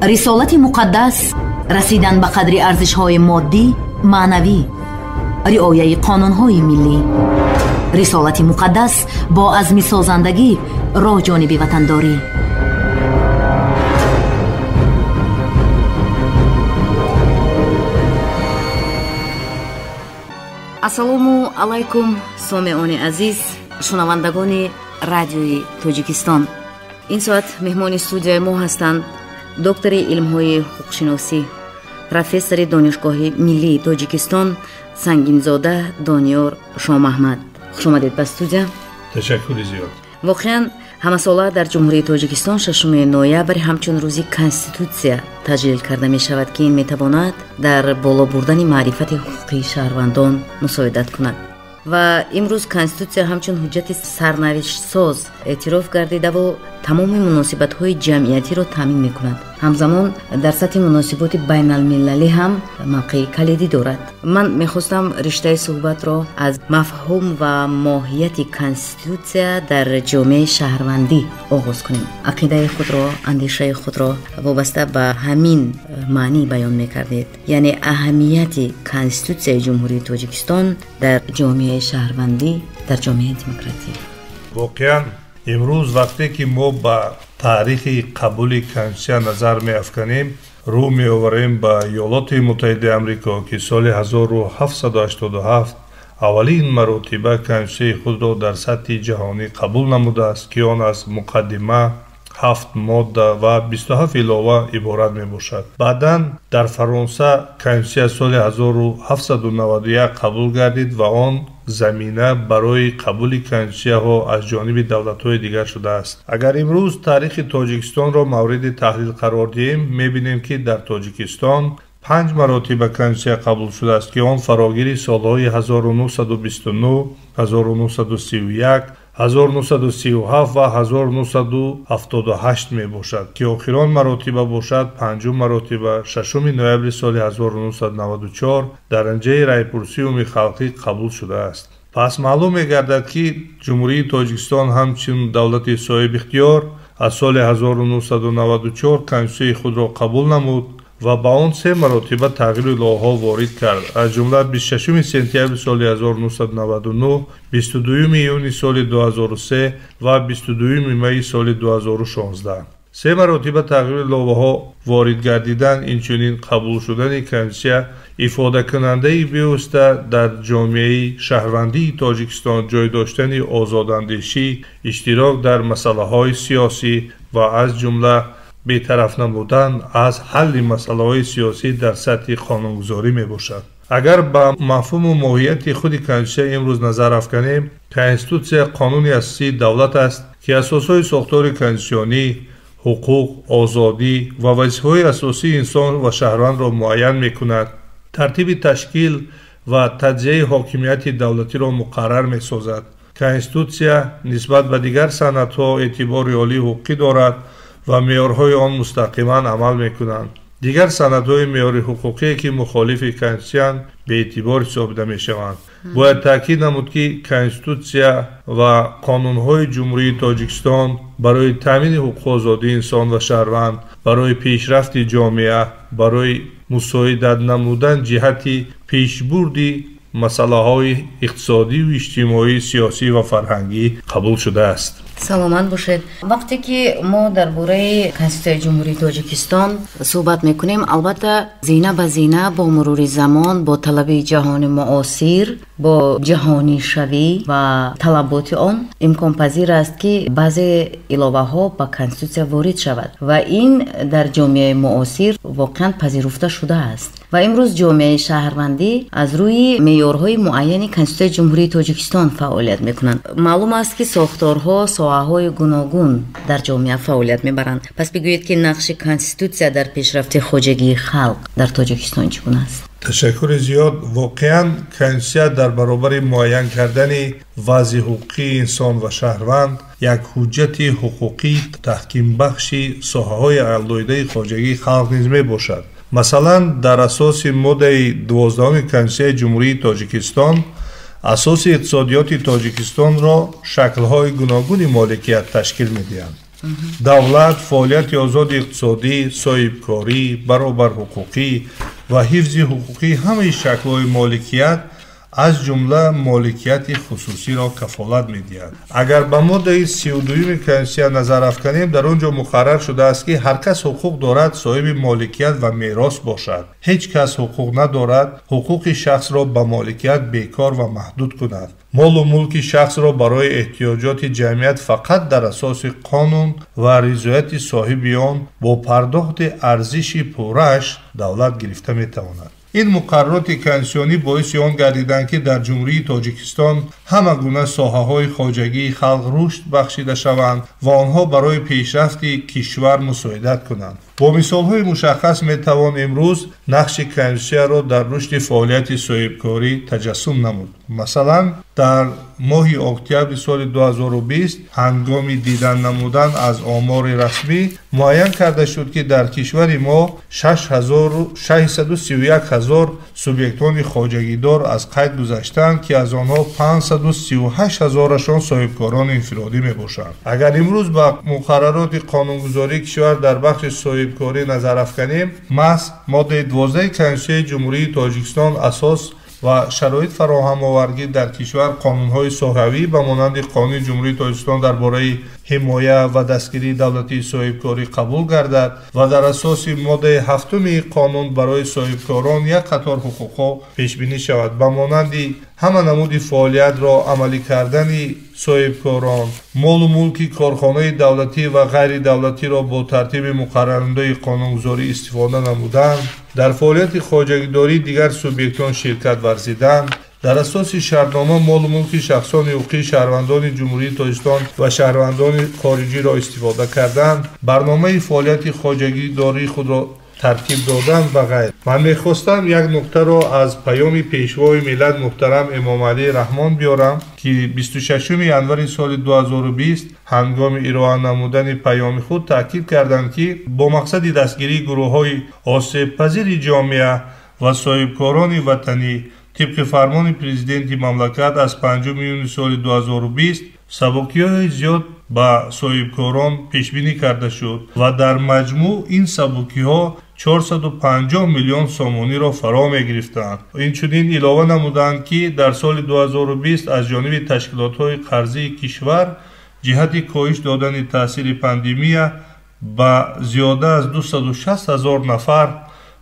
رسالت مقدس رسیدن به قدر ارزش‌های مادی، معنوی، رعایت قانون‌های ملی. رسالت مقدس با عزم سازندگی راه جانب وطنداری. ассалому алайкум сомеони азиз, шунавандагони радиои Тоҷикистон. ин соат меҳмони студияи мо ҳастанд доктори илмҳои ҳуқуқшиносӣ, профессори донишгоҳи миллии Тоҷикистон Сангинзода Дониёр Шомаҳмад. хуш омадед ба студия. ташаккури зиёд. воқеан ҳамасола дар ҷумҳурии Тоҷикистон 6 ноябр ҳамчун рӯзи конститутсия таҷлил карда мешавад, ки ин метавонад дар боло бурдани маърифати ҳуқуқи шаҳрвандон мусоидат кунад. ва имрӯз конститутсия ҳамчун ҳуҷҷати сарнавиштсоз эътироф гардидаву тамоми муносибатҳои ҷамъиятиро таъмин мекунад. ҳамзамон дар сатҳи муносиботи байналмилалӣ ҳам мавқеи калидӣ дорад. ман мехостам риштаи суҳбатро аз мафҳум ва моҳияти конститутсия дар ҷомеаи шаҳрвандӣ оғоз кунем. ақидаи худро, андешаи худро вобаста ба ҳамин маънӣ баён мекардед, яъне аҳамияти конститутсияи ҷумҳурии Тоҷикистон дар ҷомеаи шаҳрвандӣ, дар ҷомеаи демократӣ. воқеан имрӯз вақте ки мо ба таърихи қабули конститутсия назар меафканем, рӯ меоварем ба Иёлоти Муттаҳидаи Амрико, ки соли 1787 аввалин маротиба конститутсияи худро дар сатҳи ҷаҳонӣ қабул намудааст, ки он аз муқаддима, 7 модда ва 27 илова иборат мебошад. баъдан дар Фаронса конститутсия соли 1791 қабул гардид ва он замина барои қабули конститутсияҳо аз ҷониби давлатҳои дигар шудааст. агар имрӯз таърихи Тоҷикистонро мавриди таҳлил қарор диҳем, мебинем ки дар Тоҷикистон 5 маротиба конститутсия қабул шудааст, ки он фарогири солҳои 1929, 1931, 1937 ва 1978 мебошад, ки охирон маротиба бошад 5 маротиба 6 ноябри соли 1994 дар анҷаи райпурсиюми халқӣ қабул шудааст. пас маълум мегардад, ки ҷумҳурии Тоҷикистон ҳамчун давлати соҳибихтиёр аз соли 1994 конститутсияи худро қабул намуд ва ба он 3 маротиба тағйири лоҳо ворид кард. аз ҷумла 26 сентябри соли 1999, 22 июни соли 2003 ва 22 майи соли 2016. 3 маротиба тағйири лоҳаҳо ворид гардидан, инчунин қабул шудани конститутсия ифодакунандаи бевосита дар ҷомеаи шаҳрвандии Тоҷикистон ҷой доштани озодандешӣ, иштирок дар масъалаҳои сиёсӣ ва аз ҷумла бетараф намудан аз ҳалли масъалаҳои сиёсӣ дар сатҳи қонунгузорӣ мебошад. агар ба мафҳуму моҳияти худи конститутсия имрӯз назар афканем, конститутсия қонуни асосии давлат аст, ки асосҳои сохтори конститутсионӣ, ҳуқуқ, озодӣ ва вазифаҳои асосии инсон ва шаҳрвандро муайян мекунад. тартиби ташкил ва таҷзияи ҳокимияти давлатиро муқаррар месозад. конститутсия нисбат ба дигар санадҳо эътибори олии ҳуқуқӣ дорад ва меъёрҳои он мустақиман амал мекунанд. дигар санадҳои меъёри ҳуқуқие ки мухолифи конститутсиянд беэътибор ҳисобида мешаванд. бояд таъкид намуд, ки конститутсия ва қонунҳои ҷумҳурии Тоҷикистон барои таъмини ҳуқуқу озодии инсон ва шаҳрванд, барои пешрафти ҷомеа, барои мусоидат намудан ҷиҳати пешбурди масъалаҳои иқтисодию иҷтимоӣ, сиёсӣ ва фарҳангӣ қабул шудааст. саломат бошед. вақте ки мо дар бораи конститутсияи ҷумҳурии Тоҷикистон суҳбат мекунем, албатта зина ба зина бо мурури замон, бо талаби ҷаҳони муосир, бо ҷаҳонишавӣ ва талаботи он имконпазир аст, ки баъзе иловаҳо ба конститутсия ворид шавад ва ин дар ҷомеаи муосир воқеан пазируфта шудааст. ва имрӯз ҷомеаи шаҳрвандӣ аз рӯи меъёрҳои муайяни конститутсияи ҷумҳурии Тоҷикистон фаъолият мекунанд. маълум аст, ки сохторҳо соҳаҳои гуногун дар ҷомеа фаъолият мебаранд. пас бигӯед, ки нақши конститутсия дар пешрафти хоҷагии халқ дар Тоҷикистон чӣ гуна аст? ташаккури зиёд. воқеан конститутсия дар баробари муайян кардани вазъи ҳуқуқии инсон ва шаҳрванд як ҳуҷҷати ҳуқуқӣ таҳкимбахши соҳаҳои алоҳидаи хоҷагии халқ низ мебошад. масалан, дар асоси моддаи 12 Конститутсияи ҷумҳурии Тоҷикистон اساس اقتصادیات تاجیکستان را شکل‌های گوناگونی مالکیت تشکیل می‌دهند. давлат фаъолияти озоди иқтисодӣ, соҳибкорӣ, баробарҳуқуқӣ ва ҳифзи ҳуқуқи ҳамаи шаклҳои моликият аз ҷумла моликияти хусусиро кафолат медиҳад. Агар ба моддаи 32 Конститутсия назар афканем, дар он ҷо муқаррар шудааст ки ҳар кас ҳуқуқ дорад соҳиби моликият ва мерос бошад. ҳеҷ кас ҳуқуқ надорад ҳуқуқи шахсро ба моликият бекор ва маҳдуд кунад. молу мулки шахсро барои эҳтиёҷоти ҷамъият фақат дар асоси қонун ва ризояти соҳиби он бо пардохти арзиши пуррааш давлат гирифта метавонад. ин муқаррароти конститутсионӣ боиси он гардиданд ки дар ҷумҳурии Тоҷикистон ҳама гуна соҳаҳои хоҷагии халқ рушд бахшида шаванд ва онҳо барои пешрафти кишвар мусоидат кунанд. бо мисолҳои мушаххас метавон имрӯз нақши конститутсияро дар рушди фаъолияти соҳибкорӣ таҷассум намуд. масалан, дар моҳи октябри соли 2020 ҳангоми дидан намудан аз омори расмӣ муайян карда шуд ки дар кишвари мо 631 000 субъектони хоҷагидор аз қайд гузаштанд ки аз онҳо 538 000-ашон соҳибкорони инфиродӣ мебошанд. агар имрӯз ба муқаррароти қонунгузории кишвар дар бахши соҳибкорӣ назар афканем, маҳз моддаи 12 Конститутсияи ҷумҳурии Тоҷикистон асос ва шароит фароҳамоваргӣ дар кишвар қонунҳои соҳавӣ ба монанди Қонуни Ҷумҳурии Тоҷикистон дар бораи ҳимоя ва дастгирии давлатии соҳибкорӣ қабул гардад ва дар асоси моддаи 7 қонун барои соҳибкорон як қатор ҳуқуқҳо пешбинӣ шавад ба монанди ҳама намуди фаъолиятро амалӣ кардани соҳибкорон, молу мулки корхонаи давлатӣ ва ғайридавлатиро бо тартиби муқаррарнамудаи қонунгузорӣ истифода намудан, дар фаъолияти хоҷагидорӣ дигар субъектон ширкат варзидан, дар асоси шартнома молу мулки шахсони ҳуқуқии шаҳрвандони ҷумҳурии Тоҷикистон ва шаҳрвандони хориҷиро истифода кардан, барномаи фаъолияти хоҷагидории худро тартиб додан ва ғайр. ман мехостам як нуқтаро аз паёми пешвои миллат муҳтарам Эмомалии Раҳмон биёрам ки 26 январи соли 2020 ҳангоми ироа намудани паёми худ таъкид карданд ки бо мақсади дастгирии гурӯҳҳои осебпазири ҷомеа ва соҳибкорони ватанӣ тибқи фармони президенти мамлакат аз 5 июни соли 2020 сабукиҳои зиёд ба соҳибкорон пешбинӣ карда шуд ва дар маҷмӯъ ин сабукиҳо 450 миллион сомониро фаро мегирифтанд. инчунин илова намуданд ки дар соли 2020 аз ҷониби ташкилотҳои қарзии кишвар ҷиҳати коҳиш додани таъсири пандемия ба зиёда аз 260 000 нафар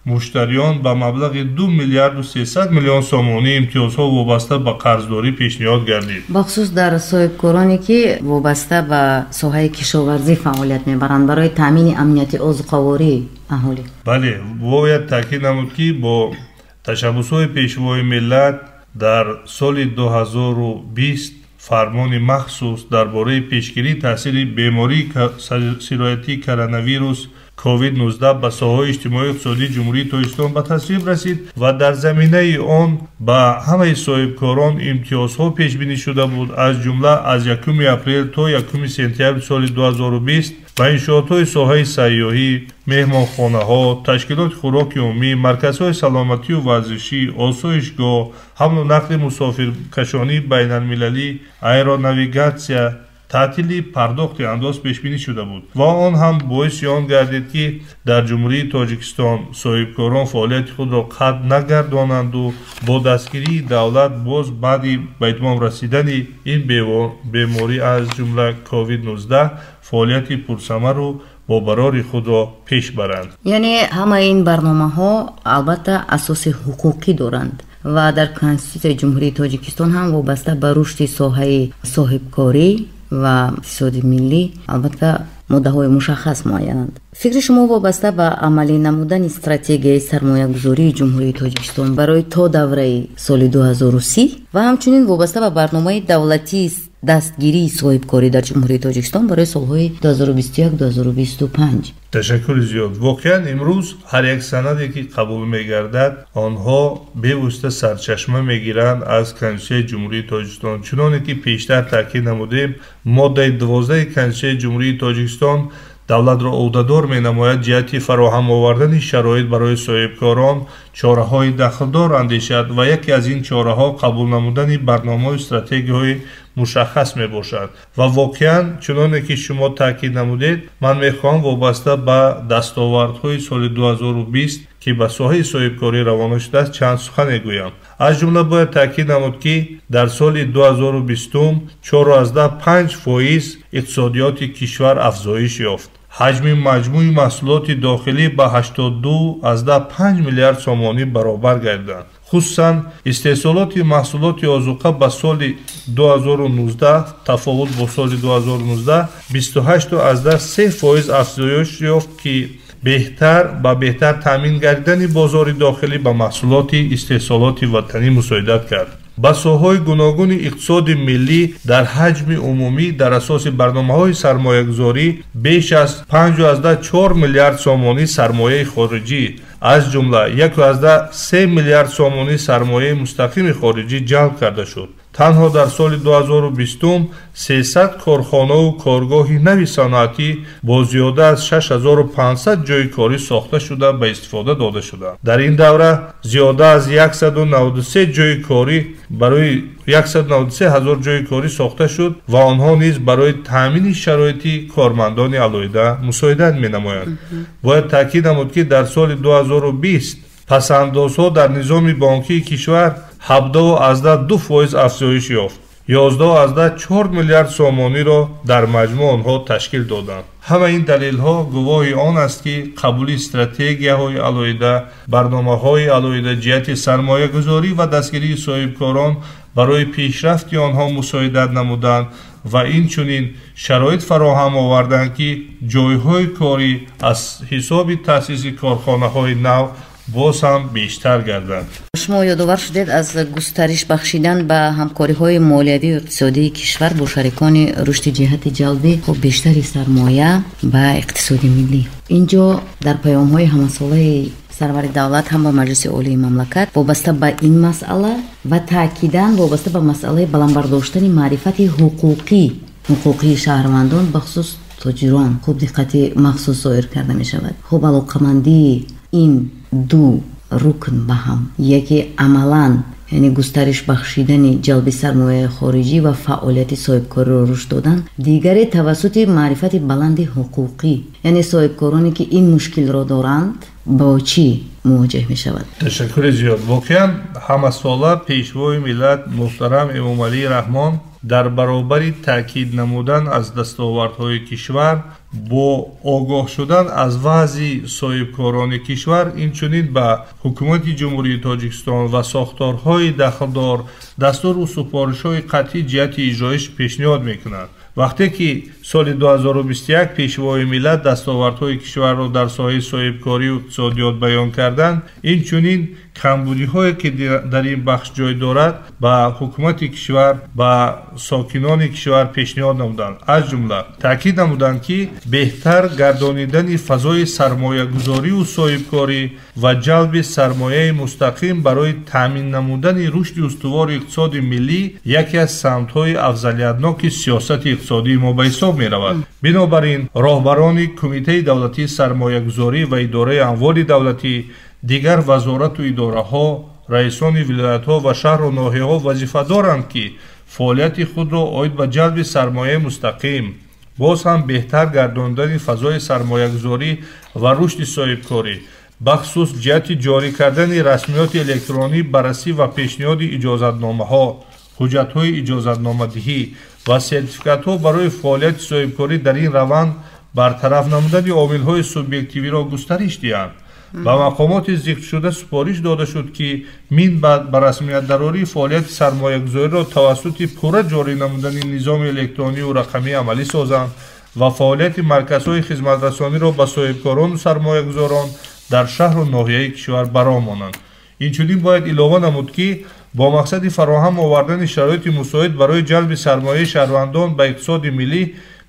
муштариён ба маблағи 2 миллиарду 300 миллион сомонӣ имтиёзҳо вобаста ба қарздорӣ пешниҳод гардид. бахусус дар соҳибкороне ки вобаста ба соҳаи кишоварзӣ фаъолият мебаранд барои таъмини амнияти озуқавории аҳолӣ. бале, бояд таъкид намуд ки бо ташаббусҳои пешвои миллат дар соли 2020 фармони махсус дар бораи пешгирии таъсири бемории сироятии коронавирус COVID-19 ба соҳаи иҷтимоии иқтисодии ҷумҳурии Тоҷикистон ба тасвиб расид ва дар заминаи он ба ҳамаи соҳибкорон имтиёзҳо пешбинӣ шуда буд. аз ҷумла аз 1 апрел то 1 сентябри соли 2020 ба иншоотҳои соҳаи сайёҳӣ, меҳмонхонаҳо, ташкилоти хӯроки умумӣ, марказҳои саломатию варзишӣ, осоишгоҳ, ҳамлу нақли мусофиркашонии байналмилалӣ, аэронавигатсия, таътили пардохти андоз пешбинӣ шуда буд ва он ҳам боиси он гардид ки дар ҷумҳурии Тоҷикистон соҳибкорон фаъолияти худро қатъ нагардонанду бо дастгирии давлат боз баъди ба итмом расидани ин беморӣ аз ҷумла COVID-19 фаъолияти пурсамару бо барори худро пеш баранд. яъне ҳамаи ин барномаҳо албатта асоси ҳуқуқӣ доранд ва дар Конститутсияи ҷумҳурии Тоҷикистон ҳам вобаста ба рушди соҳаи соҳибкорӣ ва иқтисоди миллӣ албатта моддаҳои мушаххас муайянанд. фикри шумо вобаста ба амалӣ намудани стратегияи сармоягузории ҷумҳурии Тоҷикистон барои то давраи соли 2030 ва ҳамчунин вобаста ба барномаи давлатии дастгирии соҳибкорӣ дар ҷумҳурии Тоҷикистон барои солҳои 2021-2025. ташаккури зиёд. воқеан имрӯз ҳар як санаде ки қабул мегардад онҳо бевосита сарчашма мегиранд аз Конститутсияи ҷумҳурии Тоҷикистон. чуноне ки пештар таъкид намудем, моддаи 12 Конститутсияи ҷумҳурии Тоҷикистон давлатро ӯҳдадор менамояд ҷиҳати фароҳам овардани шароит барои соҳибкорон чораҳои дахлдор андешад ва яке аз ин чораҳо қабул намудани барномаҳои стратегияҳои мушаххас мебошад ва воқеан чуноне ки шумо таъкид намудед, ман мехоҳам вобаста ба дастовардҳои соли 2020 ки ба соҳаи соҳибкорӣ равона шудааст чанд сухане гӯям. аз ҷумла бояд таъкид намуд ки дар соли 2020 4.5% иқтисодиёти кишвар афзоиш ёфт. ҳаҷми маҷмӯи маҳсулоти дохилӣ ба 82.5 миллиард сомонӣ баробар гардиданд. хусусан истеҳсолоти маҳсулоти озуқа ба соли 2019 тафовут бо соли 2019 28.3% афзоиш ёфт ки ба беҳтар таъмин гардидани бозори дохилӣ ба маҳсулоти истеҳсолоти ватанӣ мусоидат кард. ба соҳаҳои гуногуни иқтисоди миллӣ дар ҳаҷми умумӣ дар асоси барномаҳои сармоягузорӣ беш аз 5.4 миллиард сомонӣ сармояи хориҷӣ, аз ҷумла 1.3 миллиард сомонӣ сармояи мустақими хориҷӣ ҷалб карда шуд. танҳо дар соли 2020 300 корхонаву коргоҳи нави саноатӣ бо зиёда аз 6500 ҷойи корӣ сохта шуда ба истифода дода шуданд. дар ин давра зиёда аз 193 ҷойи корӣ барои 193 ҳазор ҷойи корӣ сохта шуд ва онҳо низ барои таъмини шароити кормандони алоҳида мусоидат менамоянд. бояд таъкид намуд ки дар соли 2020 пасандозҳо дар низоми бонкии кишвар 17.2% афзоиш ёфт. 11.4 миллиард сомониро дар маҷмӯъ онҳо ташкил доданд. ҳама ин далелҳо гувоҳи он аст ки қабули стратегияҳои алоҳида, барномаҳои алоҳида ҷиҳати сармоягузорӣ ва дастгирии соҳибкорон барои пешрафти онҳо мусоидат намуданд ва инчунин шароит фароҳам оварданд ки ҷойҳои корӣ аз ҳисоби таъсиси корхонаҳои нав боз ҳам бештар гарданд. шумо ёдовар шудед аз густариш бахшидан ба ҳамкориҳои молиявию иқтисодии кишвар бо шарикони рушди ҷиҳати ҷалби бештари сармоя ба иқтисоди миллӣ. инҷо дар паёмҳои ҳамасолаи сарвари давлат ҳам ба маҷлиси олии мамлакат вобаста ба ин масъала ва таъкидан вобаста ба масъалаи баландбардоштани маърифати ҳуқуқии шаҳрвандон бахусус тоҷирон хуб диққати махсус зоҳир карда мешавад. хуб алоқамандии ин ду рукн ба ҳам, яке амалан яъне густариш бахшидани ҷалби сармояи хориҷӣ ва фаъолияти соҳибкориро рушд додан, дигаре тавассути маърифати баланди ҳуқуқӣ, яъне соҳибкороне ки ин мушкилро доранд бо чӣ мувоҷеҳ мешавад. ташаккури зиёд. воқеан ҳамасола пешвои миллат муҳтарам Эмомалии Раҳмон дар баробари таъкид намудан аз дастовардҳои кишвар бо огоҳ шудан аз вазъи соҳибкорони кишвар инчунин ба ҳукумати ҷумҳурии Тоҷикистон ва сохторҳои дахлдор дастуру супоришҳои қатъии ҷиҳати иҷроиш пешниҳод мекунанд. вақте ки соли 2021 пешвои миллат дастовардҳои кишварро дар соҳаи соҳибкорию иқтисодиёт баён карданд, инчунин камбудиҳое ки дар ин бахш ҷой дорад ба ҳукумати кишвар ба сокинони кишвар пешниҳод намуданд. аз ҷумла таъкид намуданд ки беҳтар гардонидани фазои сармоягузорию соҳибкорӣ ва ҷалби сармояи мустақим барои таъмин намудани рушди устувори иқтисоди миллӣ яке аз самтҳои афзалиятноки сиёсати иқтисодии мо ба ҳисоб меравад. бинобар ин роҳбарони кумитаи давлатии сармоягузорӣ ва идораи амволи давлатӣ, дигар вазорату идораҳо, раисони вилоятҳо ва шаҳру ноҳияҳо вазифа доранд ки фаъолияти худро оид ба ҷалби сармояи мустақим, боз ҳам беҳтар гардонидани фазои сармоягузорӣ ва рушди соҳибкорӣ, бахусус ҷиҳати ҷорӣ кардани расмиёти электронӣ, баррасӣ ва пешниҳоди иҷозатномаҳо, ҳуҷҷатҳои иҷозатномадиҳӣ ва сертификатҳо барои фаъолияти соҳибкорӣ дар ин раванд бартараф намудани омилҳои субъективиро густариш диҳанд. ба мақомоти зикршуда супориш дода шуд ки мин баъд ба расмиятдарории фаъолияти сармоягузориро тавассути пурра ҷорӣ намудани низоми электронию рақамӣ амалӣ созанд ва фаъолияти марказҳои хизматрасониро ба соҳибкорону сармоягузорон дар шаҳру ноҳияи кишвар баромонанд. инчунин бояд илова намуд ки бо мақсади фароҳам овардани шароити мусоид барои ҷалби сармояи шаҳрвандон ба иқтисоди миллӣ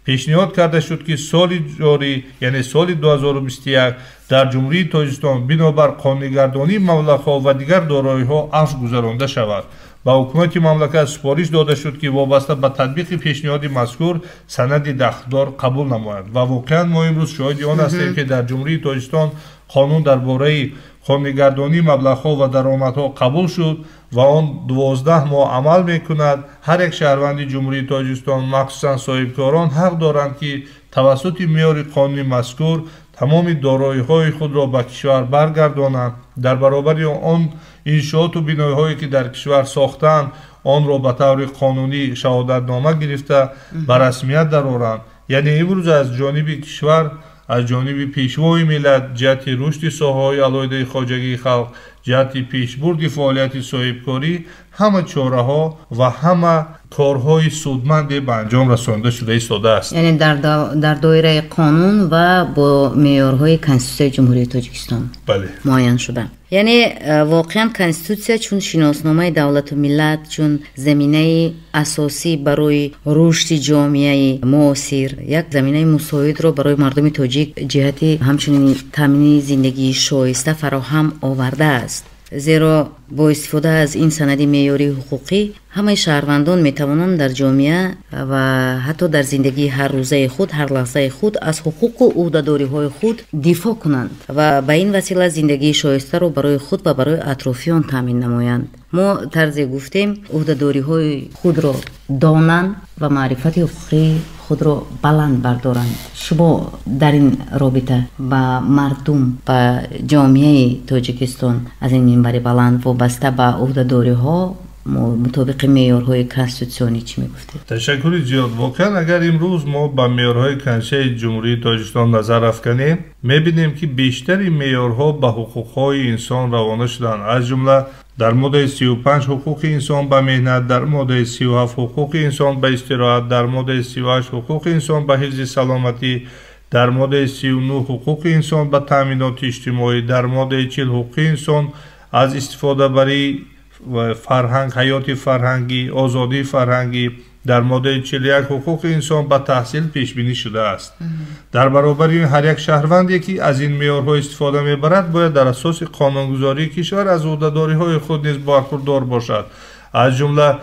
пешниҳод карда шуд ки соли ҷорӣ яъне соли 2021 дар ҷумҳурии Тоҷикистон бинобар қонунгардонии маблағҳо ва дигар дороиҳо афв гузаронда шавад با حکومت مملکت سپارش داده شد که وابسته به تطبیق پیشنهاد مذکور سند دخلدار قبول نماید و واقعا ما امروز شاهد آن هستیم که در جمهوری تاجیکستان قانون درباره خانگردانی مبلغ‌ها و درآمدها قبول شد و آن 12 ماه عمل میکند. هر یک شهروند جمهوری تاجیکستان مخصوصا صاحبکاران حق دارند که توسط معیار قانونی مذکور تمام دارایی‌های خود را به کشور برگردانند. در برابر آن انشاءات و بنایهایی که در کشور ساختند آن را به طور قانونی شهادتنامه گرفته به رسمیت درآورند. یعنی امروز از جانب کشور، از جانب پیشوای ملت جهت رشد ساحه‌های علیحده خواجگی خلق، جهت پیشبرد فعالیت صاحبکاری همه چاره‌ها و همه کارهای سودمند به انجام رسانده شده ایستاده است. یعنی در دایره قانون و با معیارهای کنستیتوسیون جمهوری تاجیکستان بله معین شده. یعنی واقعا کنستیتوسیا چون شناسنامه دولت و ملت، چون زمینه اساسی برای رشد جامعه معاصر، یک زمینه مساعد را برای مردم تاجیک جهت همچنین تامین زندگی شایسته فراهم آورده است. زیرا با استفاده از این سند معیاری حقوقی همه شهروندان می توانند در جامعه و حتی در زندگی هر روزه خود، هر لحظه خود از حقوق و عهده‌داری های خود دفاع کنند و به این وسیله زندگی شایسته را برای خود و برای اطرافیان تامین نمایند. ما طرز گفتیم عهده‌داری های خود را دانند و معرفت حقوقی خود را بلند بردارند. شما در این رابطه با مردم و جامعه تاجیکستان از این منبر بلند وابسته به عهده‌داری ها مطابق معیارهای کنستیتوسیونی چی میگفتید؟ تشکر زیاد. واقعا اگر امروز ما به معیارهای کنستیتوسیون جمهوری تاجیکستان نظر افکنیم میبینیم که بیشتر معیارها به حقوقهای انسان روانه شدن. از جمله در ماده 35 حقوق انسان به مهنت، در ماده 37 حقوق انسان به استراحت، در ماده 38 حقوق انسان به حفظ سلامتی، در ماده 39 حقوق انسان به تامینات اجتماعی، در ماده 40 حقوق انسان از استفاده برای فرهنگ، حیات فرهنگی، آزادی فرهنگی، در ماده 41 حقوق انسان به تحصیل پیش بینی شده است. در برابر این هر یک شهروندی که از این معیارها استفاده میبرد باید در اساس قانونگذاری کشور از عهده‌داری‌های خود نیز برخوردار باشد. از جمله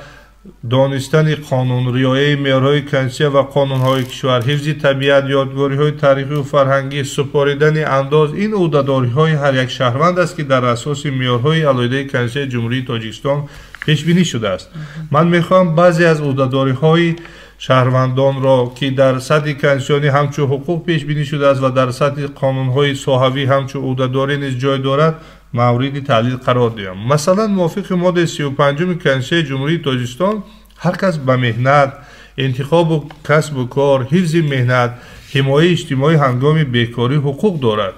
دانستن قانون، رعایت معیارهای کنستیتوسیون و قانون‌های کشور، حفظ طبیعت، یادگاری‌های تاریخی و فرهنگی، سپاریدن انداز، این عهده‌داری‌های هر یک شهروند است که در اساس معیارهای علیحده کنستیتوسیون جمهوری تاجیکستان پیش بینی شده است. من می‌خواهم بعضی از عهده‌داری‌های شهروندان را که در سطح کنستیتوسیونی همچون حقوق پیش بینی شده است و در سطح قانون‌های ساحوی همچون عهده‌داری نیز جای دارد مورد تحلیل قرار دهم. مثلا موافق ماده 35 کنستیتوسیون جمهوری تاجیکستان هر کس به مهنت، انتخاب و کسب و کار، حفظ مهنت، حمایت اجتماعی هنگام بیکاری حقوق دارد.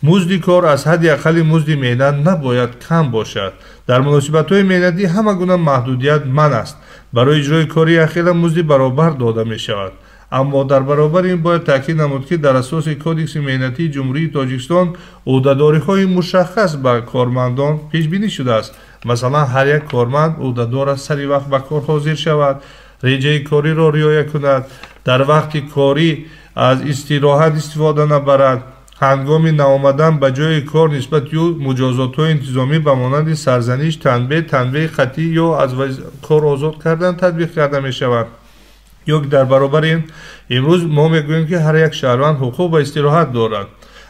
مزد کار از حد اقل مزد مهنت نباید کم باشد. در مناسبت‌های مهنتی همه گونه محدودیت منع است. برای اجرای کاری اخیر مزد برابر داده می شود. اما در برابر این باید تاکید نمود که در اساس کدکس مهنتی جمهوری تاجیکستان عهده‌داری‌های مشخص به کارمندان پیش بینی شده است. مثلا هر یک کارمند عهده‌دار است سری وقت به کار حاضر شود، رجه کاری را رعایت کند، در وقت کاری از استراحت استفاده نبرد، هنگام نآمدن به جای کار نسبت یا مجازات‌های انتظامی به مانند سرزنش، تنبیه خطی یا از کار آزاد کردن تطبیق کرده می شود. یا در برابر این امروز ما میگوییم که هر یک شهروند حقوق به استراحت دارد،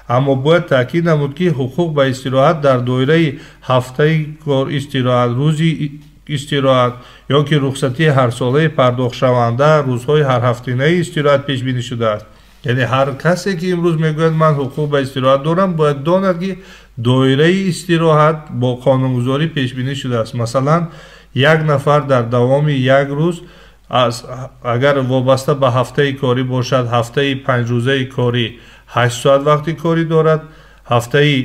اما باید تاکید نمود که حقوق به استراحت در دایره هفته کار استراحت، روزی استراحت یا که رخصتی هر ساله پرداخت شونده، روزهای هر هفتگی استراحت پیش بینی شده است. یعنی هر کسی که امروز میگوید من حقوق به استراحت دارم باید داند که دایره استراحت با قانونگذاری پیش بینی شده است. مثلا یک نفر در دوام یک روز اگر وابسته به هفته کاری باشد، هفته 5 روزه کاری 8 ساعت وقتی کاری دارد، هفته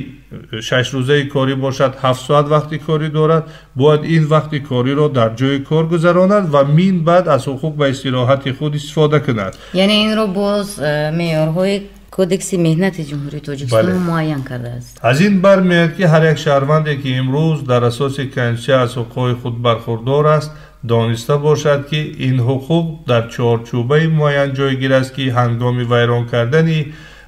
6 روزه کاری باشد 7 ساعت وقتی کاری دارد، باید این وقتی کاری را در جای کار گذراند و من بعد از حقوق به استراحت خود استفاده کند. یعنی این را باز معیارهای کدکس مهنت جمهوری تاجیکستان معین کرده است. از این برمیاد که هر یک شهروندی که امروز در اساس کنستیتوسیون از حقوق خود برخوردار است دانسته باشد که این حقوق در چارچوبه معین جایگیر است که هنگام ویران کردن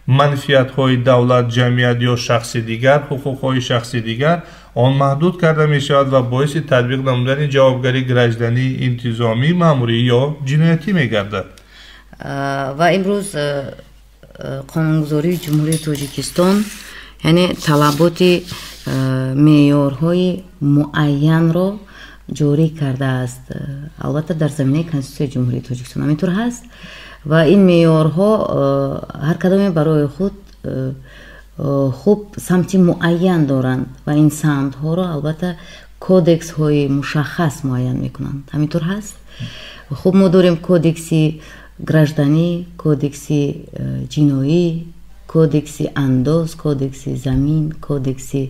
منفیت‌های دولت، جمعیت یا شخص دیگر، حقوق‌های شخص دیگر آن محدود کرده می شود و باعث تطبیق نمودن جوابگری گرجدنی، انتظامی، ماموری یا جنایتی می گردد. و امروز قانونگذاری جمهوری تاجیکستان یعنی طلبات معیارهای معین را جاری کرده است، البته در زمینه کنستیتوسیون جمهوری تاجیکستان همینطور هست و این معیارها هر کدام برای خود خوب سمتی معین دارند و این سمت ها را البته کودکس های مشخص معین میکنند. همینطور هست. خوب ما داریم کودکسی گرجدانی، کودکسی جنایی، کودکسی انداز، کودکسی زمین، کودکسی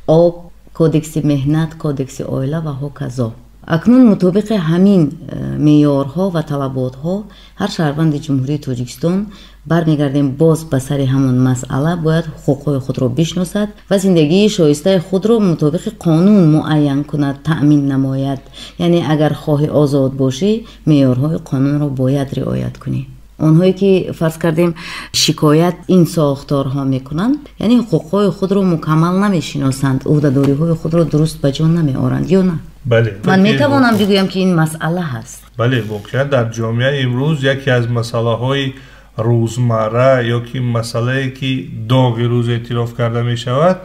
آب، کودکسی مهنت، کودکسی اویلا و هاکذا. اکنون مطابق همین معیارها و طلباتها هر شهروند جمهوری تاجیکستان برمیگردیم باز به سر همون مسئله باید حقوق خود را بشناسد و زندگی شایسته خود را مطابق قانون معین کند، تأمین نماید. یعنی اگر خواهی آزاد باشی معیارهای قانون را باید رعایت کنی. آنهایی که فرض کردیم شکایت این ساختارها میکنند یعنی حقوقهای خود را مکمل نمیشناسند، عهده‌داری‌های خود را درست به جا نمیآورند یا نه؟ بله. من میتوانم بگویم که این مسئله هست. بله، واقعا در جامعه امروز یکی از مسائل‌های روزمره یا که مسئله که داغ روز اعتراف کرده می شود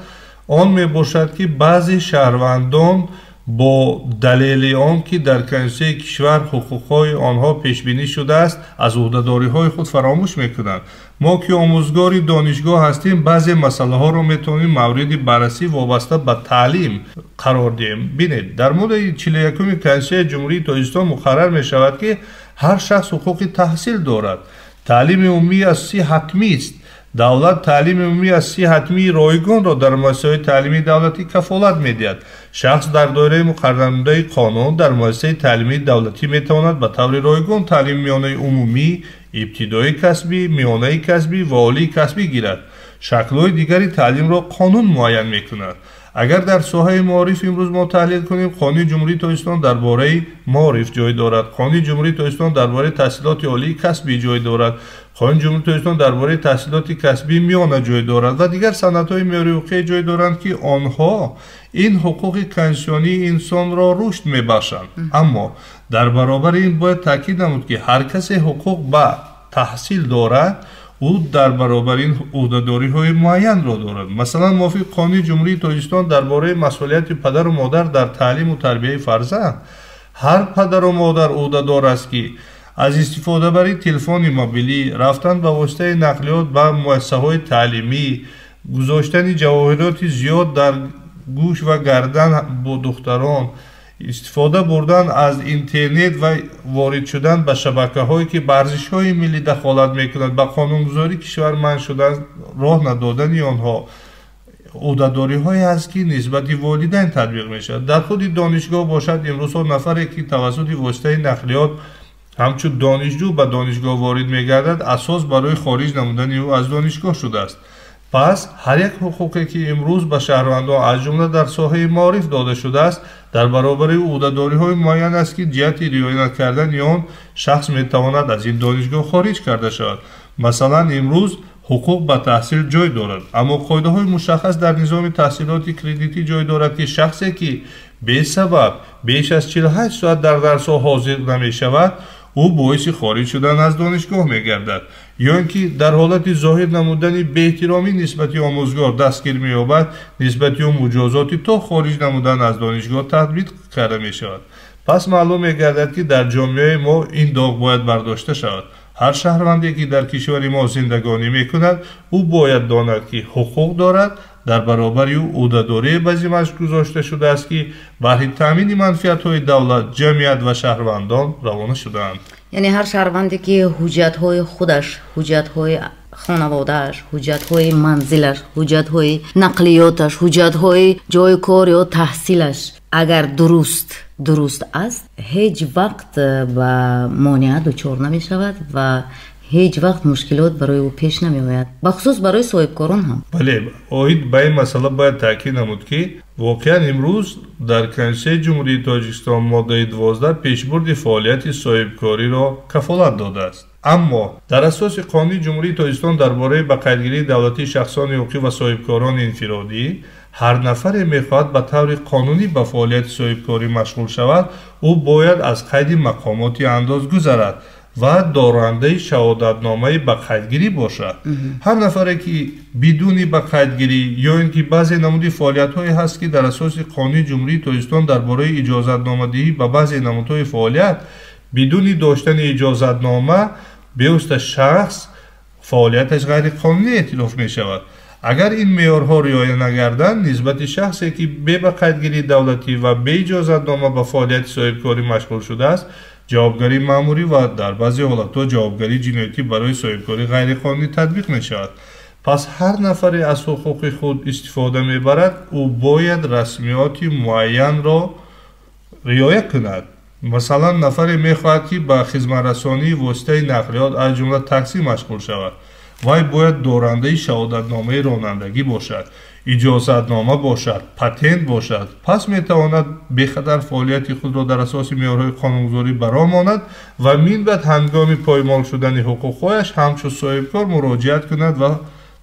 آن می باشد که بعضی شهروندان با دلیل آن که در کنسه کشور حقوقهای آنها پیش بینی شده است از عهده‌داری‌های خود فراموش میکنند. ما که آموزگاری دانشگاه هستیم بعضی مسئله ها رو میتونیم مورد بررسی وابسته به تعلیم قرار دهیم. ببینید در مورد 41 کنسه جمهوری تاجیکستان مقرر می شود که هر شخص حقوق تحصیل دارد. تعلیم عمومی اصلی حتمی است. دولت تعلیم عمومی اصلی حتمی رایگان را در مؤسسه تعلیمی دولتی کفالت می‌دهد. شخص در دایره مقرر نموده قانون در مؤسسه تعلیمی دولتی میتواند به طور رایگان تعلیم میانه عمومی، ابتدایی کسبی، میانه کسبی و عالی کسبی گیرد. شکل‌های دیگری تعلیم را قانون معین می‌کند. اگر در ساحه معارف امروز ما تحلیل کنیم قانون جمهوری تاجیکستان درباره معارف جای دارد، قانون جمهوری تاجیکستان درباره تحصیلات عالی کسبی جای دارد، قانون جمهوری تاجیکستان درباره تحصیلات کسبی میانه جای دارد و دیگر سندهای معیاری حقوقی جای دارند که آنها این حقوق کنسیونی انسان را رشد میبخشند. اما در برابر این باید تاکید نمود که هر کسی حقوق به تحصیل دارد او در برابر این عهده‌داری‌های معین را دارد. مثلا موافق قانون جمهوری تاجیکستان درباره مسئولیت پدر و مادر در تعلیم و تربیت فرزند، هر پدر و مادر عهده‌دار است که از استفاده برای تلفن موبیلی، رفتن به واسطه نقلیات به مؤسسه‌های تعلیمی، گذاشتن جواهرات زیاد در گوش و گردن با دختران، استفاده بردن از اینترنت و وارد شدن به شبکه‌هایی که به ارزش‌های ملی دخالت می‌کنند، به قانونگذاری کشور منع شدن، راه ندادن آنها عهده‌داری‌هایی است که نسبت والدین تطبیق می‌شود. در خود دانشگاه باشد امروز نفری که توسط واسطه نقلیات همچون دانشجو به دانشگاه وارد می‌گردد اساس برای خارج نمودن او از دانشگاه شده است. پس هر یک حقوقی که امروز به شهروندان از جمله در ساحه معارف داده شده است در برابر عهده‌داری‌های معین است که جهت رعایت کردن آن شخص میتواند از این دانشگاه خارج کرده شود. مثلا امروز حقوق به تحصیل جای دارد اما قاعده‌های مشخص در نظام تحصیلات کردیتی جای دارد که شخصی که به سبب بیش از 48 ساعت در درس‌ها حاضر نمی‌شود او باعث خارج شدن از دانشگاه می‌گردد یا اینکه در حالت ظاهر نمودن بی‌احترامی نسبت آموزگار دستگیر می‌یابد، نسبت مجازاتی تا خارج نمودن از دانشگاه تطبیق کرده می‌شود. پس معلوم می‌گردد که در جامعه ما این داغ باید برداشته شود. هر شهروندی که در کشور ما زندگانی می‌کند او باید داند که حقوق دارد، در برابر او عهده‌داری بزیمش گذاشته شده است که برای تامین منفعت‌های دولت، جمعیت و شهروندان روانه شده‌اند. یعنی هر شهروندی که حجت‌های خودش، حجت‌های خانواده‌اش، حجت‌های منزلش، حجت‌های نقلیاتش، حجت‌های جای کار یا تحصیلش اگر درست است هیچ وقت به مانعت دچار نمی‌شود و هیچ وقت مشکلات برای او پیش نمی آید، بخصوص برای صاحبکاران هم. بله، اوید به این مسئله باید تاکید نمود که واقعا امروز در کنسه جمهوری تاجیکستان ماده 12 پیشبرد فعالیت صاحبکاری را کفالت داده است. аммо дар асоси қонуни ҷумҳурии тоҷикистон дар бораи ба қайдгирии давлатии шахсони ҳуқуқӣ ва соҳибкорони инфиродӣ ҳар нафаре мехоҳад ба таври қонунӣ ба фаъолияти соҳибкорӣ машғул шавад, ӯ бояд аз қайди мақомоти андоз гузарад ва дорандаи шаҳодатномаи ба қайдгирӣ бошад. ҳар нафаре ки бидуни ба қайдгирӣ ё ин ки баъзе намуди фаъолиятҳое ҳаст ки дар асоси қонуни ҷумҳурии тоҷикистон дар бораи иҷозатномадиҳӣ ба баъзе намудҳои фаъолият бидуни доштани иҷозатнома беуста шахс фаъолияташ ғайриқонунӣ эътироф мешавад. агар ин меъёрҳо риоя нагарданд, нисбати шахсе ки бе ба қайдгирии давлатӣ ва бе иҷозатнома ба фаъолияти соҳибкорӣ машғул шудааст, ҷавобгарии маъмурӣ ва дар баъзе ҳолатҳо ҷавобгарии ҷиноятӣ барои соҳибкории ғайриқонунӣ татбиқ мешавад. пас ҳар нафаре аз ҳуқуқи худ истифода мебарад, ӯ бояд расмиёти муайянро риоя кунад. масалан, нафаре мехоҳад ки ба хизматрасонии воситаи нақлиёт аз ҷумла таксӣ машғул шавад. вай бояд дорандаи шаҳодатномаи ронандагӣ бошад, иҷозатнома бошад, патент бошад. пас метавонад бехатар фаъолияти худро дар асоси меъёрҳои қонунгузорӣ баромонад ва минбаъд ҳангоми поймол шудани ҳуқуқҳояш ҳамчун соҳибкор муроҷиат кунад ва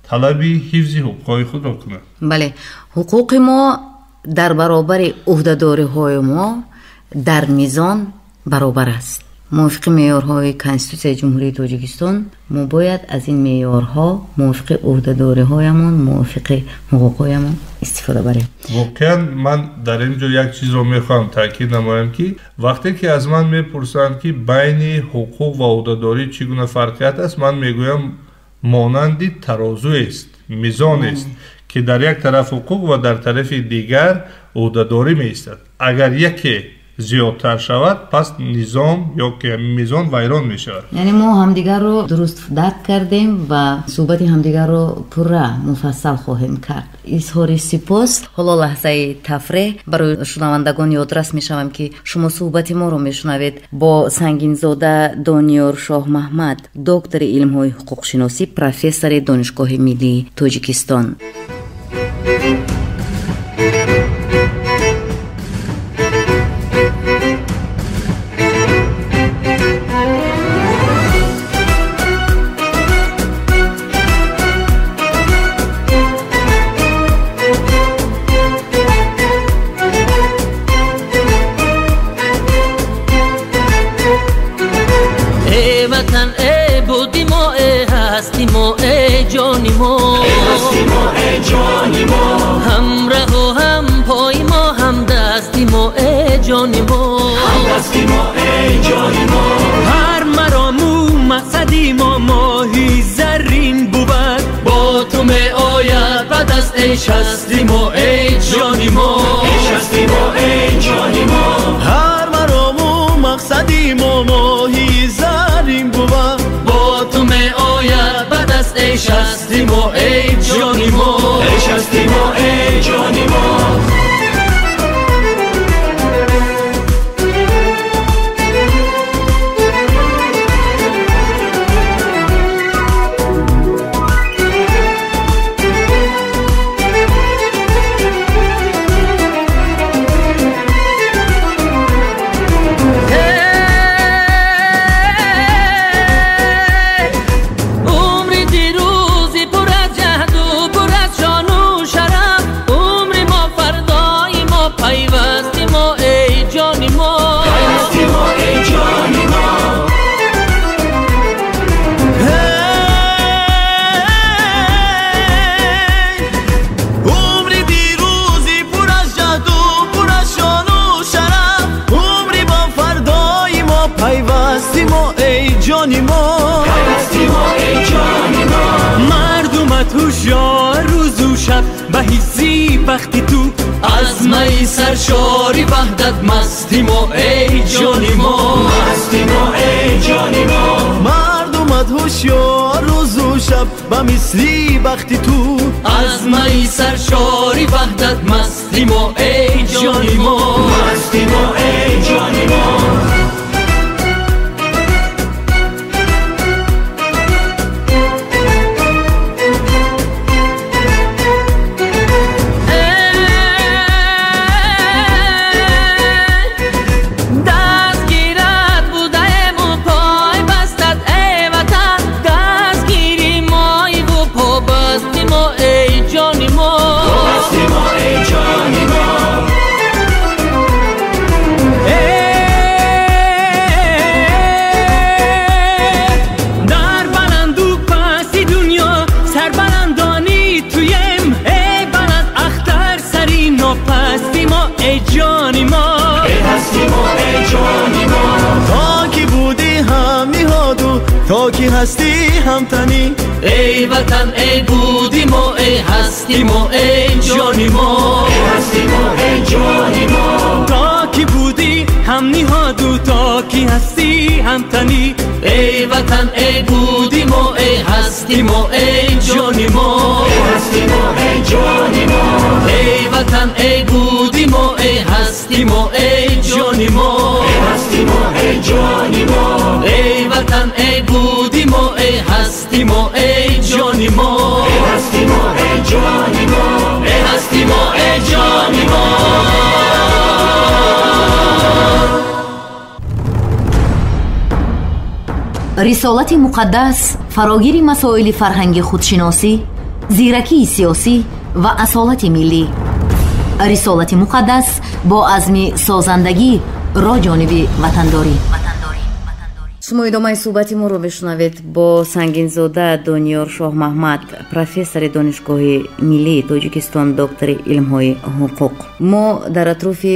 талаби ҳифзи ҳуқуқҳои худро кунад. бале, ҳуқуқи мо дар баробари ӯҳдадориҳои мо дар мизон баробар аст. мувофиқи меъёрҳои конститутсияи ҷумҳурии тоҷикистон мо бояд аз ин меъёрҳо мувофиқи ӯҳдадориҳоямон, мувофиқи ҳуқуқҳоямон истифода барем. воқеан ман дар ин ҷо як чизро мехоҳам таъкид намоям ки вақте ки аз ман мепурсанд ки байни ҳуқуқ ва ӯҳдадорӣ чӣ гуна фарқият аст, ман мегӯям монанди тарозуест, мизонест ки дар як тараф ҳуқуқ ва дар тарафи дигар ӯҳдадорӣ меистад. агар яке зиёдтар шавад, пас низом ё ки мизон вайрон мешавад. яъне мо ҳамдигарро дуруст дарк кардем ва суҳбати ҳамдигарро пурра муфассал хоҳем кард. изҳори сипос. ҳоло лаҳзаи тафреҳ. барои шунавандагон ёдрас мешавам ки шумо суҳбати моро мешунавед бо сангинзода Дониёр Шоҳмаҳмад, доктори илмҳои ҳуқуқшиносӣ, профессори Донишгоҳи миллии Тоҷикистон. هر مرامو مقصدی ما ماهی زرین بود با تو می آید بعد از عیش هستیم و ای جانی ما هر مرامو مقصدی ما ماهی زرین بود با تو می آید بعد از عیش هستیم و ای جانی ما مردمت هوشیار روز و شب به حسی وقتی تو از می سرشاری وحدت مستیم و ای جانی ما مردمت هوشیار روز و شب به مثلی وقتی تو از می سرشاری وحدت مستیم و ای جانی ما ای جانی ما ای هستی ما ای جانی ما تا کی بودی هم نهادو تا کی هستی همتنی ای وطن ای بودی ما ای هستی ما ای جانی ما ای هستی ما ای جانی ما تا کی بودی هم نهادو تا کی هستی همتنی ای وطن ای بودی ما ای هستی ما ای جانی ما ای هستی ما ای جانی ما ای وطن ای بودی ما ای هستی ما ای جانی ما ای هستی ما ای جانی ما ای وطن ای بودی ما ای هستی ما ای جانی ما ای هستی ما ای جانی ما ای هستی ما ای جانی ما رسالت مقدس فراگیر مسائل فرهنگی خودشناسی، زیرکی سیاسی و اصالت ملی. رسالت مقدس با عزم سازندگی را جانب وطنداری. شما ادامه صحبت ما رو بشنوید با سنگینزاده دانیار شاه محمد، پروفسور دانشگاه ملی تاجیکستان، دکتر علم‌های حقوق. ما در اطراف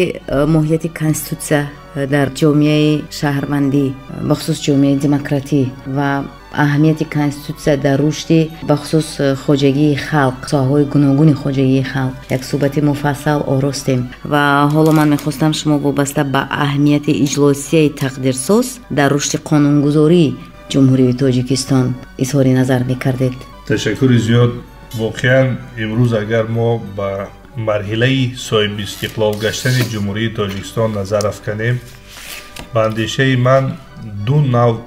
ماهیت کنستیتوسیا در جامعه شهروندی بخصوص جامعه دموکراتی و اهمیت کنستیتوسیا در رشد بخصوص خواجگی خلق، ساحه‌های گوناگون خواجگی خلق یک صحبت مفصل آراستیم و حالا من میخواستم شما وابسته به اهمیت اجلاسی تقدیرساز در رشد قانونگذاری جمهوری تاجیکستان اظهار نظر میکردید. تشکر زیاد. واقعا امروز اگر ما با مرحله صاحب استقلال گشتن جمهوری تاجیکستان نظر افکنیم، به اندیشه من دو نوع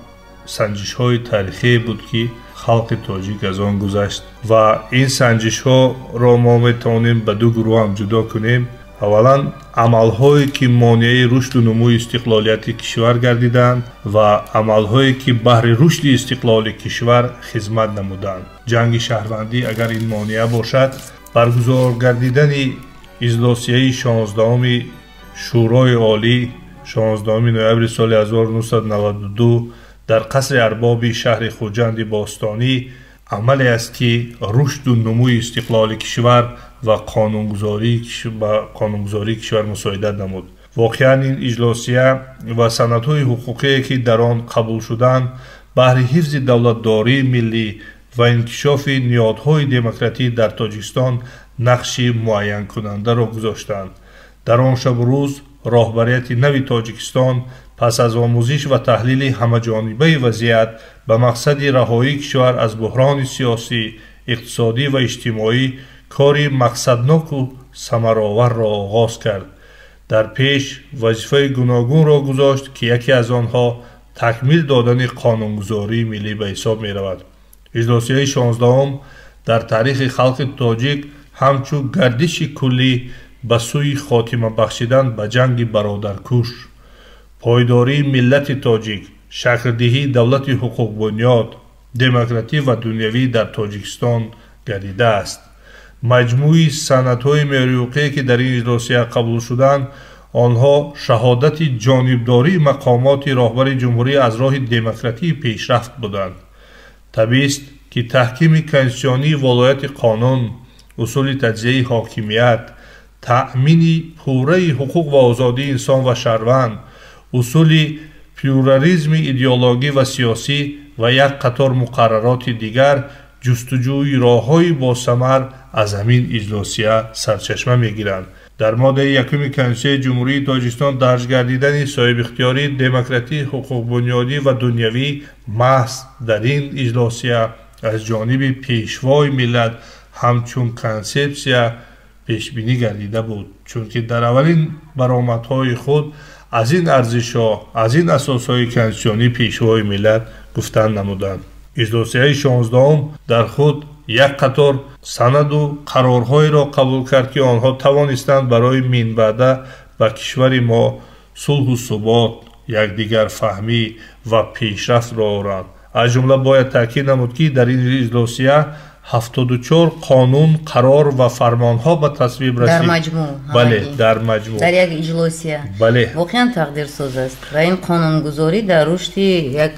سنجش های تاریخی بود که خلق تاجیک از آن گذشت و این سنجش ها را ما میتوانیم به دو گروه هم جدا کنیم. اولا عمل هایی که مانع رشد و نمو استقلالیت کشور گردیدند و عمل هایی که بهر رشد استقلال کشور خدمت نمودند. جنگ شهروندی اگر این مانع باشد، برگزار گردیدن اجلاسیه 16 شورای عالی 16 نوامبر سال 1992 در قصر ارباب شهر خوجند باستانی عملی است که رشد و نمو استقلال کشور و قانونگذاری کشور مساعدت نمود. واقعا این اجلاسیه و سندهای حقوقی که در آن قبول شدند بهر حفظ دولتداری ملی و انکشاف نهادهای دموکراتی در تاجیکستان نقش معین کننده را گذاشتند. در آن شب و روز راهبریت نوی تاجیکستان پس از آموزش و تحلیل همه‌جانبه وضعیت به مقصد رهایی کشور از بحران سیاسی، اقتصادی و اجتماعی کاری مقصدناک و ثمرآور را آغاز کرد. در پیش وظیفه گوناگون را گذاشت که یکی از آنها تکمیل دادن قانونگذاری ملی به حساب می رود. اجلاسیه 16 در تاریخ خلق تاجیک همچون گردش کلی به سوی خاتمه بخشیدن به جنگ برادرکش، پایداری ملت تاجیک، شکل‌دهی دولت حقوق بنیاد، دموکراتی و دنیوی در تاجیکستان گردیده است. مجموعی سندهای معیاری که در این اجلاسیه قبول شدند، آنها شهادت جانبداری مقامات راهبر جمهوری از راه دموکراتی پیشرفت بودند. طبیعی است که تحکیم کنستیتوسیونی ولایت قانون، اصول تجزیه حاکمیت، تأمین پوره حقوق و آزادی انسان و شهروند، اصول پلورالیسم ایدئولوژی و سیاسی و یک قطار مقررات دیگر جستجوی راه‌های باثمر از همین اجلاسیه سرچشمه می‌گیرند. در ماده یکم کنستیتوسیون جمهوری تاجیکستان درج گردیدن صاحب اختیاری دموکراتی، حقوق بنیادی و دنیوی محض در این اجلاسیه از جانب پیشوای ملت همچون کنسپسیا پیش بینی گردیده بود، چون که در اولین برآمدهای خود از این ارزش‌ها، از این اساس‌های کنستیتوسیونی پیشوای ملت گفتن نمودند. اجلاسیه 16 در خود یک قطار سند و قرارهای را قبول کرد که آنها توانستند برای من بعد و کشور ما صلح و ثبات، یکدیگر فهمی و پیشرفت را آورند. از جمله باید تاکید نمود که در این اجلاسیه 74 قانون قرار و فرمانها به تصویب رسید. در مجموع. بله در مجموع. در یک اجلاسیه. بله. واقعا تقدیرساز است و این قانونگذاری در رشد یک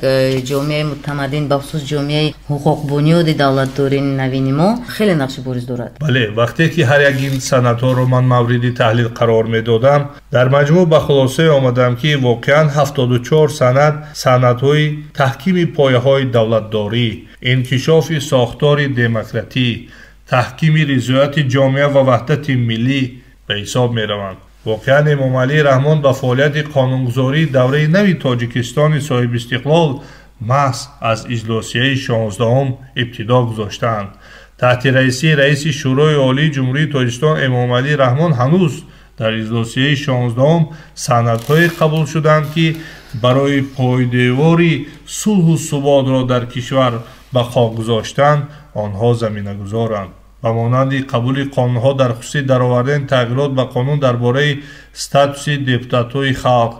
جامعه متمدن به خصوص جامعه حقوق بنیاد دولتداری نوین ما خیلی نقش بارز دارد. بله وقتی که هر یک این سندها رو من موردی تحلیل قرار میدادم در مجموع به خلاصه آمدم که واقعا 74 سندهای تحکیم پایه‌های دولتداری، انکشاف ساختار دموکراتی، تحکیم رضایت جامعه و وحدت ملی به حساب می روند. واقعا امام علی رحمان به فعالیت قانونگذاری دوره نوی تاجیکستان صاحب استقلال محض از اجلاسیه 16 ابتدا گذاشتند. تحت رئیس شورای عالی جمهوری تاجیکستان امام علی رحمان هنوز در اجلاسیه 16 سندهای قبول شدند که برای پایدیواری صلح و ثبات را در کشور به خاک گذاشتن آنها زمینه گذارند. به مانند قبول قانونها در خصوص درآوردن تغییرات به قانون درباره استاتوس دپوتات‌های خلق،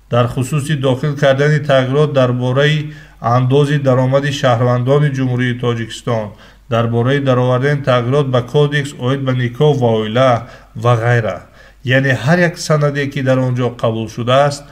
در خصوص داخل کردن تغییرات درباره انداز درآمد شهروندان جمهوری تاجیکستان، درباره درآوردن تغییرات به کودکس عاید به نکاح و عائله و غیره. یعنی هر یک سندی که در آنجا قبول شده است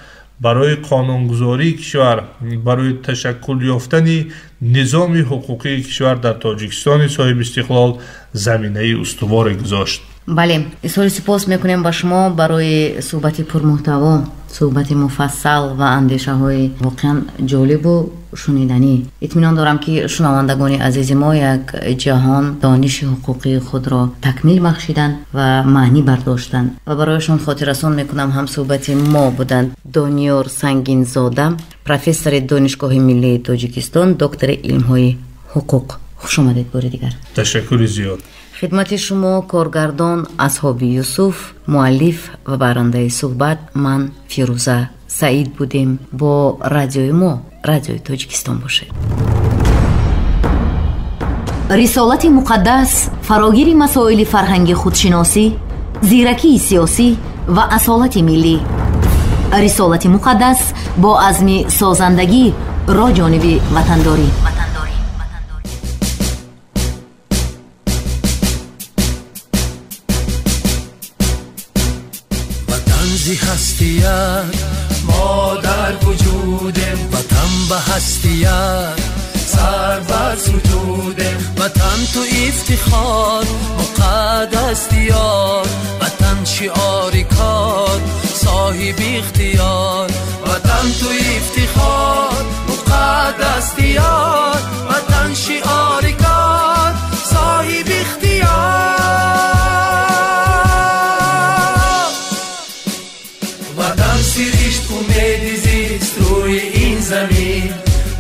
برای قانونگذاری کشور، برای تشکل یافتن نظام حقوقی کشور در تاجیکستان صاحب استقلال زمینه استوار گذاشت. بله، اظهار سپاس میکنیم با شما برای صحبت پرمحتوا، صحبت مفصل و اندیشه های واقعا جالب و شنیدنی. اطمینان دارم که شنوندگان عزیز ما یک جهان دانش حقوقی خود را تکمیل بخشیدند و معنی برداشتند و برایشان خاطر رسان میکنم هم صحبت ما بودند دانیار سنگین زاده، پروفسور دانشگاه ملی تاجیکستان، دکتر علم های حقوق. خوش آمدید بار دیگر. تشکر زیاد. خدمت شما کارگردان اصحاب یوسف، مؤلف و برنده صحبت من فیروزه سعید بودیم. با رادیوی ما، رادیوی تاجیکستان باشه. رسالت مقدس فراگیر مسائل فرهنگی خودشناسی، زیرکی سیاسی و اصالت ملی. رسالت مقدس با عزم سازندگی را جانب وطنداری. زی هستیت ما در وجودم، وطن به هستیت سر بر سجودم. وطن تو افتخار مقدس دیار، وطن شعار کار صاحب اختیار. وطن تو افتخار مقدس دیار، وطن شعار کار صاحب اختیار. سرشت امید زیست روی این زمین،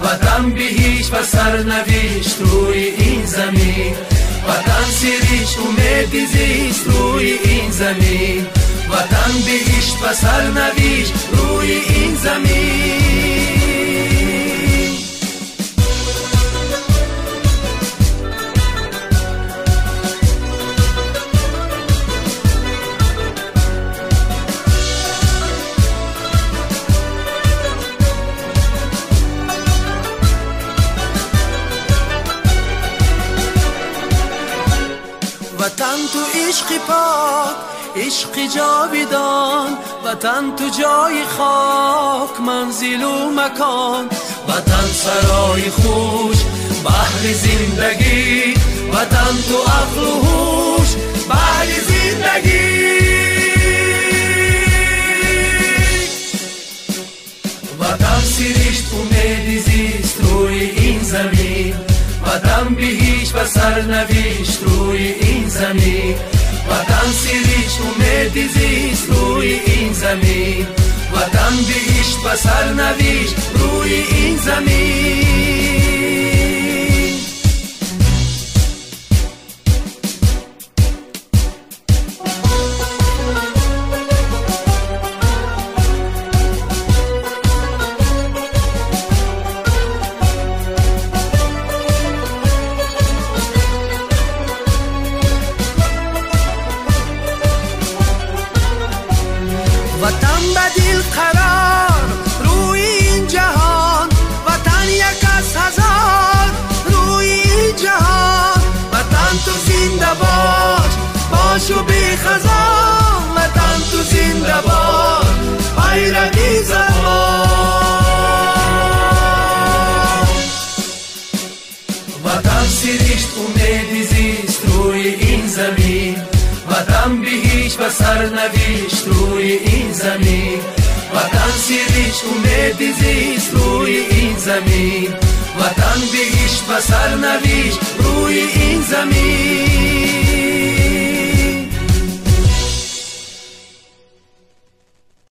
وطن به هیچ و سرنوشت روی این زمین. وطن سرشت امید زیست روی این زمین، وطن به هیچ و سرنوشت روی این زمین. وطن تو عشق پاک، عشق جاودان، وطن تو جای خاک، منزل و مکان. وطن سرای خوش، بحر زندگی، وطن تو عقل و هوش، بحر زندگی. وطن سرشت امید زیست روی این زمین، وطن به هیچ و سرنوشت روی این زمین. وطن سرشت امید زیست روی این زمین، وطن به هیچ و سرنوشت روی این زمین. وطن به دل قرار روی این جهان، وطن یک از هزار باش باش و بی خزان وطن تو زنده باش بیرقی زمان وطن سرشت امید زیست روی این زمین وطن به هیچ و سرنوشت روی این زمین وطن سرشت امید زیست روی این زمین وطن به هیچ و سرنوشت روی این زمین